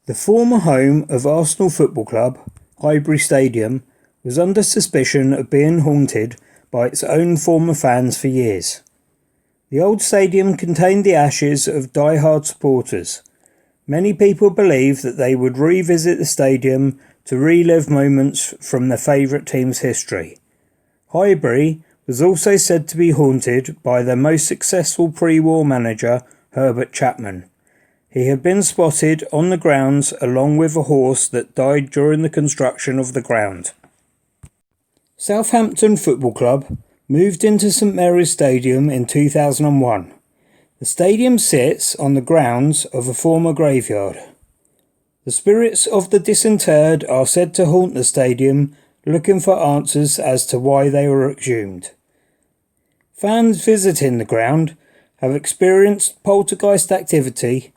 The former home of Arsenal Football Club, Highbury Stadium, was under suspicion of being haunted by its own former fans for years. The old stadium contained the ashes of die-hard supporters. Many people believe that they would revisit the stadium to relive moments from their favourite team's history. Highbury was also said to be haunted by their most successful pre-war manager, Herbert Chapman. He had been spotted on the grounds along with a horse that died during the construction of the ground. Southampton Football Club moved into St Mary's Stadium in 2001. The stadium sits on the grounds of a former graveyard. The spirits of the disinterred are said to haunt the stadium, looking for answers as to why they were exhumed. Fans visiting the ground have experienced poltergeist activity,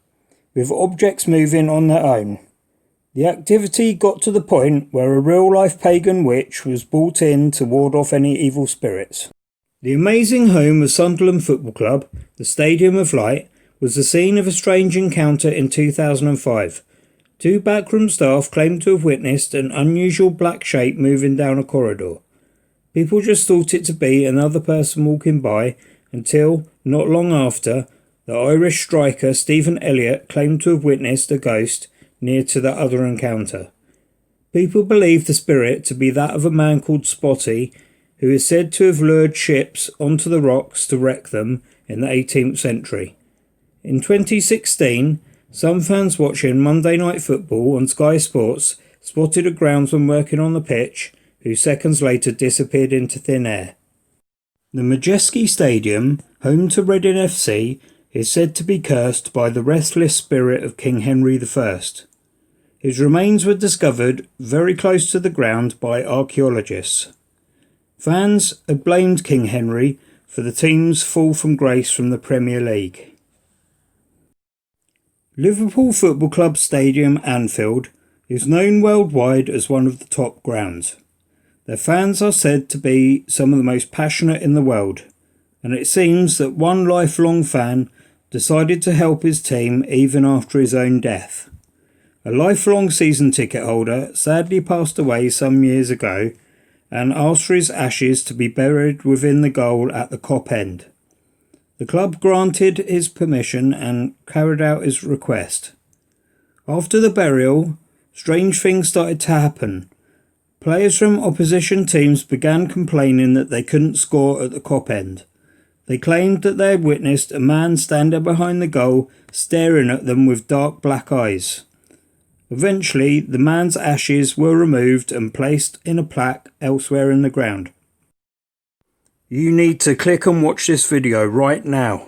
with objects moving on their own. The activity got to the point where a real-life pagan witch was brought in to ward off any evil spirits. The amazing home of Sunderland Football Club, the Stadium of Light, was the scene of a strange encounter in 2005. Two backroom staff claimed to have witnessed an unusual black shape moving down a corridor. People just thought it to be another person walking by until, not long after, the Irish striker Stephen Elliott claimed to have witnessed a ghost near to the other encounter. People believe the spirit to be that of a man called Spotty, who is said to have lured ships onto the rocks to wreck them in the 18th century. In 2016, some fans watching Monday Night Football on Sky Sports spotted a groundsman working on the pitch, who seconds later disappeared into thin air. The Madejski Stadium, home to Reading FC, is said to be cursed by the restless spirit of King Henry I. His remains were discovered very close to the ground by archaeologists. Fans have blamed King Henry for the team's fall from grace from the Premier League. Liverpool Football Club Stadium Anfield is known worldwide as one of the top grounds. Their fans are said to be some of the most passionate in the world, and it seems that one lifelong fan decided to help his team even after his own death. A lifelong season ticket holder sadly passed away some years ago and asked for his ashes to be buried within the goal at the Kop end. The club granted his permission and carried out his request. After the burial, strange things started to happen. Players from opposition teams began complaining that they couldn't score at the Kop end. They claimed that they had witnessed a man standing behind the goal staring at them with dark black eyes. Eventually, the man's ashes were removed and placed in a plaque elsewhere in the ground. You need to click and watch this video right now.